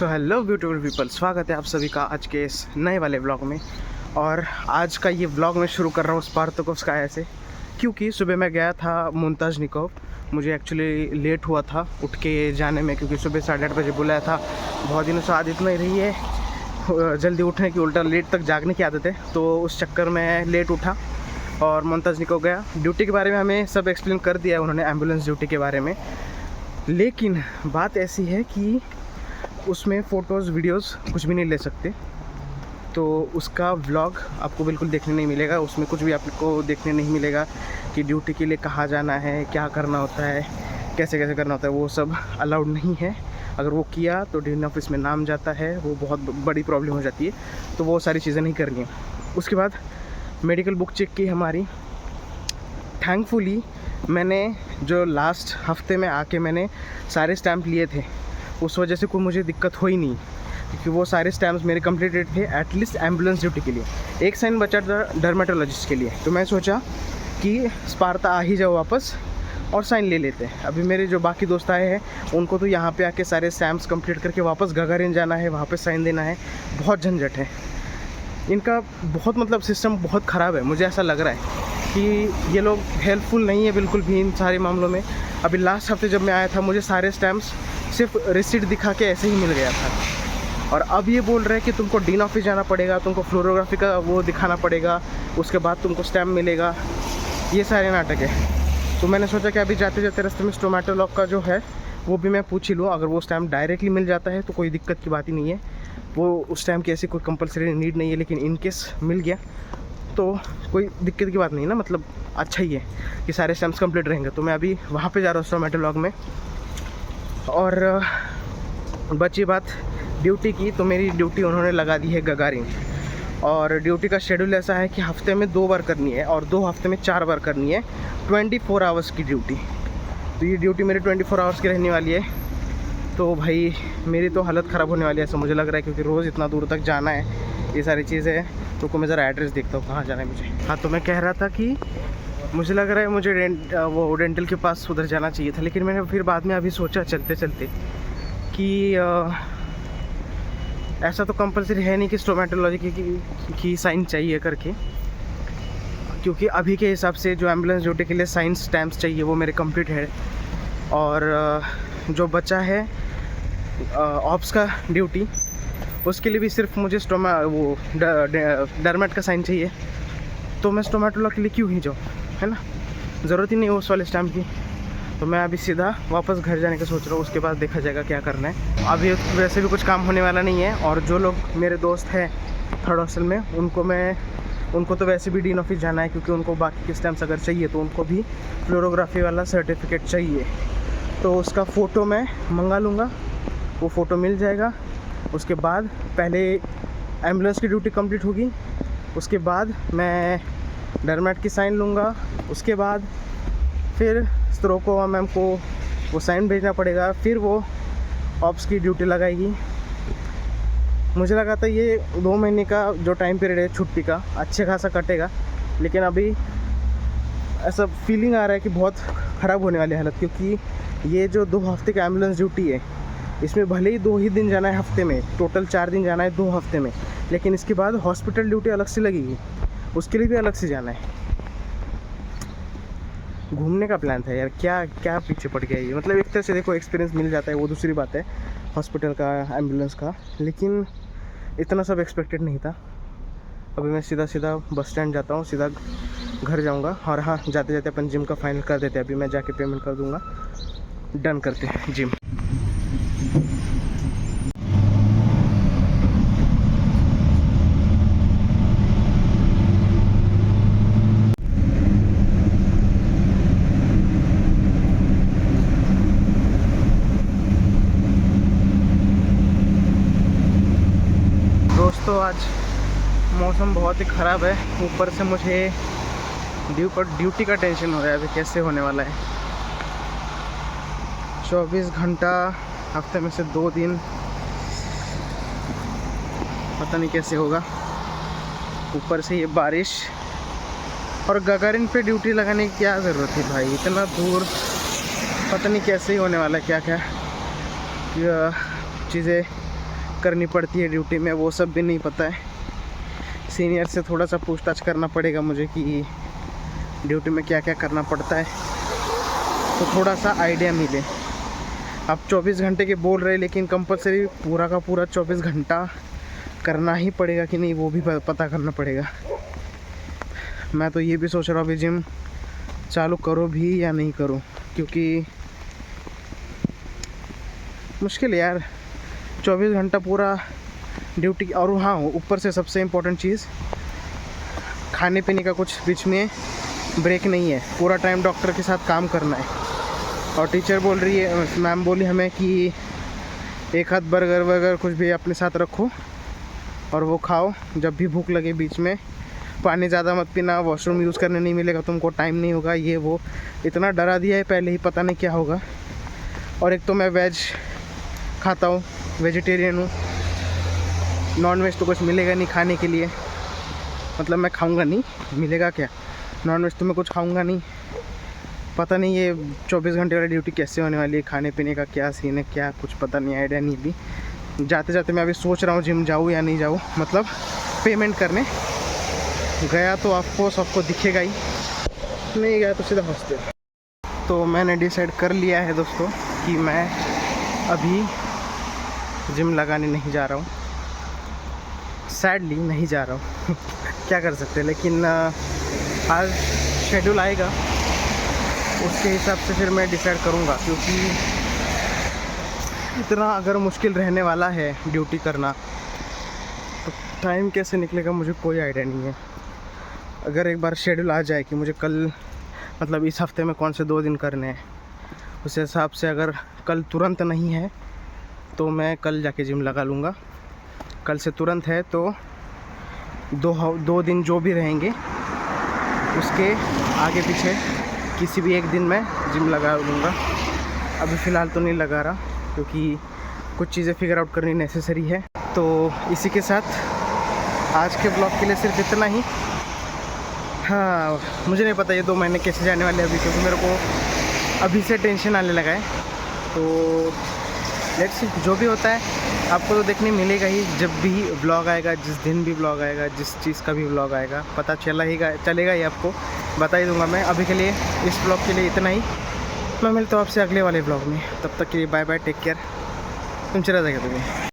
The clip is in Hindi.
सो हेलो ब्यूटीफुल पीपल, स्वागत है आप सभी का आज के इस नए वाले व्लॉग में। और आज का ये व्लॉग मैं शुरू कर रहा हूँ स्पार्ताकुस्काया से, क्योंकि सुबह मैं गया था मुंताज़निकोव। मुझे एक्चुअली लेट हुआ था उठ के जाने में, क्योंकि सुबह 8:30 बजे बुलाया था। बहुत दिनों से आदत नहीं रही है जल्दी उठने की, उल्टा लेट तक जागने की आदत है, तो उस चक्कर में लेट उठा और मुंताज़निकोव गया। ड्यूटी के बारे में हमें सब एक्सप्लेन कर दिया है उन्होंने, एम्बुलेंस ड्यूटी के बारे में। लेकिन बात ऐसी है कि उसमें फ़ोटोज़ वीडियोस कुछ भी नहीं ले सकते, तो उसका व्लॉग आपको बिल्कुल देखने नहीं मिलेगा। उसमें कुछ भी आपको देखने नहीं मिलेगा कि ड्यूटी के लिए कहाँ जाना है, क्या करना होता है, कैसे कैसे करना होता है। वो सब अलाउड नहीं है। अगर वो किया तो डीन ऑफिस में नाम जाता है, वो बहुत बड़ी प्रॉब्लम हो जाती है, तो वो सारी चीज़ें नहीं करनी है। उसके बाद मेडिकल बुक चेक की हमारी। थैंकफुली मैंने जो लास्ट हफ्ते में आके मैंने सारे स्टैम्प लिए थे, उस वजह से कोई मुझे दिक्कत हुई नहीं, क्योंकि वो सारे स्टैम्प्स मेरे कंप्लीटेड थे एटलीस्ट एम्बुलेंस ड्यूटी के लिए। एक साइन बचा था डर्मेटोलॉजिस्ट के लिए, तो मैं सोचा कि स्पार्ता आ ही जाओ वापस और साइन ले लेते हैं। अभी मेरे जो बाकी दोस्त आए हैं उनको तो यहाँ पे आके सारे स्टैम्प्स कंप्लीट करके वापस गगारिन जाना है, वहाँ पे साइन देना है। बहुत झंझट है इनका, बहुत मतलब सिस्टम बहुत ख़राब है। मुझे ऐसा लग रहा है कि ये लोग हेल्पफुल नहीं है बिल्कुल भी इन सारे मामलों में। अभी लास्ट हफ्ते जब मैं आया था, मुझे सारे स्टैम्प्स सिर्फ रिसीट दिखा के ऐसे ही मिल गया था, और अब ये बोल रहे हैं कि तुमको डीन ऑफिस जाना पड़ेगा, तुमको फ्लोरोग्राफी का वो दिखाना पड़ेगा, उसके बाद तुमको स्टैम्प मिलेगा। ये सारे नाटक है। तो मैंने सोचा कि अभी जाते जाते रास्ते में स्टोमेटोलॉग का जो है वो भी मैं पूछ ही लूँ। अगर वो स्टैम्प डायरेक्टली मिल जाता है तो कोई दिक्कत की बात ही नहीं है, वो उस स्टैम्प की ऐसी कोई कंपलसरी नीड नहीं है। लेकिन इन केस मिल गया तो कोई दिक्कत की बात नहीं ना, मतलब अच्छा ही है कि सारे स्टैम्प्स कंप्लीट रहेंगे। तो मैं अभी वहाँ पे जा रहा हूँ स्टोमेटोलॉग में। और बची बात ड्यूटी की, तो मेरी ड्यूटी उन्होंने लगा दी है गगारिन, और ड्यूटी का शेड्यूल ऐसा है कि हफ्ते में 2 बार करनी है और 2 हफ्ते में 4 बार करनी है। 24 आवर्स की ड्यूटी। तो ये ड्यूटी मेरी 24 आवर्स की रहने वाली है। तो भाई मेरी तो हालत ख़राब होने वाली है ऐसा मुझे लग रहा है, क्योंकि रोज़ इतना दूर तक जाना है, ये सारी चीज़ें हैं। तो मैं ज़रा एड्रेस देखता हूँ कहाँ जाना है मुझे। हाँ, तो मैं कह रहा था कि मुझे लग रहा है मुझे वो डेंटल के पास उधर जाना चाहिए था, लेकिन मैंने फिर बाद में अभी सोचा चलते चलते कि ऐसा तो कंपलसरी है नहीं कि स्टोमेटोलॉजी की साइन चाहिए करके, क्योंकि अभी के हिसाब से जो एम्बुलेंस ड्यूटी के लिए साइन स्टैम्प्स चाहिए वो मेरे कंप्लीट है। और जो बचा है ऑप्स का ड्यूटी, उसके लिए भी सिर्फ मुझे डर्मेट का साइन चाहिए। तो मैं स्टोमेटोलॉग के लिए क्यों ही जाऊँ, है ना, ज़रूरत ही नहीं है उस वाले स्टैम्प की। तो मैं अभी सीधा वापस घर जाने का सोच रहा हूँ, उसके बाद देखा जाएगा क्या करना है। अभी वैसे भी कुछ काम होने वाला नहीं है। और जो लोग मेरे दोस्त हैं थर्ड हॉस्टल में, उनको तो वैसे भी डीन ऑफिस जाना है, क्योंकि उनको बाकी के स्टैम्प्स अगर चाहिए तो उनको भी फ्लोरोग्राफी वाला सर्टिफिकेट चाहिए। तो उसका फ़ोटो मैं मंगा लूँगा, वो फ़ोटो मिल जाएगा। उसके बाद पहले एम्बुलेंस की ड्यूटी कंप्लीट होगी, उसके बाद मैं डरमेट की साइन लूँगा, उसके बाद फिर स्त्रोकोवा मैम को वो साइन भेजना पड़ेगा, फिर वो ऑप्स की ड्यूटी लगाएगी। मुझे लगा था ये 2 महीने का जो टाइम पीरियड है छुट्टी का अच्छे खासा कटेगा, लेकिन अभी ऐसा फीलिंग आ रहा है कि बहुत ख़राब होने वाली हालत, क्योंकि ये जो 2 हफ्ते का एम्बुलेंस ड्यूटी है, इसमें भले ही 2 ही दिन जाना है हफ्ते में, टोटल 4 दिन जाना है 2 हफ्ते में, लेकिन इसके बाद हॉस्पिटल ड्यूटी अलग से लगेगी, उसके लिए भी अलग से जाना है। घूमने का प्लान था यार, क्या क्या पीछे पड़ गया ये। मतलब एक तरह से देखो एक्सपीरियंस मिल जाता है, वो दूसरी बात है, हॉस्पिटल का, एम्बुलेंस का, लेकिन इतना सब एक्सपेक्टेड नहीं था। अभी मैं सीधा बस स्टैंड जाता हूँ, सीधा घर जाऊँगा। और हाँ, जाते जाते अपन जिम का फाइनल कर देते हैं। अभी मैं जाके पेमेंट कर दूँगा, डन करते हैं जिम। दोस्तों आज मौसम बहुत ही ख़राब है, ऊपर से मुझे ड्यूटी का टेंशन हो रहा है अभी कैसे होने वाला है। 24 घंटा हफ्ते में से 2 दिन, पता नहीं कैसे होगा। ऊपर से ये बारिश, और गगारिन पे ड्यूटी लगाने की क्या ज़रूरत है भाई, इतना दूर, पता नहीं कैसे ही होने वाला है। क्या क्या चीज़ें करनी पड़ती है ड्यूटी में, वो सब भी नहीं पता है। सीनियर से थोड़ा सा पूछताछ करना पड़ेगा मुझे कि ड्यूटी में क्या क्या करना पड़ता है, तो थोड़ा सा आइडिया मिले। अब 24 घंटे के बोल रहे, लेकिन कंपलसरी पूरा का पूरा 24 घंटा करना ही पड़ेगा कि नहीं, वो भी पता करना पड़ेगा। मैं तो ये भी सोच रहा हूँ अभी जिम चालू करो भी या नहीं करूँ, क्योंकि मुश्किल है यार 24 घंटा पूरा ड्यूटी। और हाँ, ऊपर से सबसे इम्पोर्टेंट चीज़, खाने पीने का कुछ बीच में ब्रेक नहीं है, पूरा टाइम डॉक्टर के साथ काम करना है। और टीचर बोल रही है, मैम बोली हमें कि एक हाथ बर्गर वर्गर कुछ भी अपने साथ रखो और वो खाओ जब भी भूख लगे। बीच में पानी ज़्यादा मत पीना, वॉशरूम यूज़ करने नहीं मिलेगा तुमको, टाइम नहीं होगा, ये वो इतना डरा दिया है पहले ही, पता नहीं क्या होगा। और एक तो मैं वेज खाता हूँ, वेजिटेरियन हूँ, नॉन वेज तो कुछ मिलेगा नहीं खाने के लिए, मतलब मैं खाऊंगा नहीं, मिलेगा क्या, नॉन वेज तो मैं कुछ खाऊंगा नहीं। पता नहीं ये 24 घंटे वाली ड्यूटी कैसे होने वाली है, खाने पीने का क्या सीन है, क्या कुछ पता नहीं, आइडिया नहीं भी। जाते जाते मैं अभी सोच रहा हूँ जिम जाऊँ या नहीं जाऊँ, मतलब पेमेंट करने गया तो आपको सबको दिखेगा ही, नहीं गया तो सीधा हॉस्टल। तो मैंने डिसाइड कर लिया है दोस्तों कि मैं अभी जिम लगाने नहीं जा रहा हूँ, सैडली नहीं जा रहा हूँ क्या कर सकते हैं। लेकिन आज शेड्यूल आएगा, उसके हिसाब से फिर मैं डिसाइड करूँगा, क्योंकि इतना अगर मुश्किल रहने वाला है ड्यूटी करना तो टाइम कैसे निकलेगा मुझे कोई आइडिया नहीं है। अगर एक बार शेड्यूल आ जाए कि मुझे कल, मतलब इस हफ्ते में कौन से 2 दिन करने हैं, उस हिसाब से अगर कल तुरंत नहीं है तो मैं कल जाके जिम लगा लूँगा। कल से तुरंत है तो 2 दिन जो भी रहेंगे उसके आगे पीछे किसी भी एक दिन मैं जिम लगा लूँगा। अभी फ़िलहाल तो नहीं लगा रहा, क्योंकि कुछ चीज़ें फिगर आउट करनी नेसेसरी है। तो इसी के साथ आज के ब्लॉग के लिए सिर्फ इतना ही। हाँ, मुझे नहीं पता ये 2 महीने कैसे जाने वाले अभी, क्योंकि मेरे को अभी से टेंशन आने लगा है। तो लेट्स सी, जो भी होता है आपको तो देखने मिलेगा ही, जब भी ब्लॉग आएगा, जिस दिन भी ब्लॉग आएगा, जिस चीज़ का भी ब्लॉग आएगा, पता चलेगा ही, आपको बता ही दूंगा मैं। अभी के लिए इस ब्लॉग के लिए इतना ही, मैं मिलता हूँ आपसे अगले वाले ब्लॉग में। तब तक के लिए बाय बाय, टेक केयर, तुम चला जाएगा तुम्हें।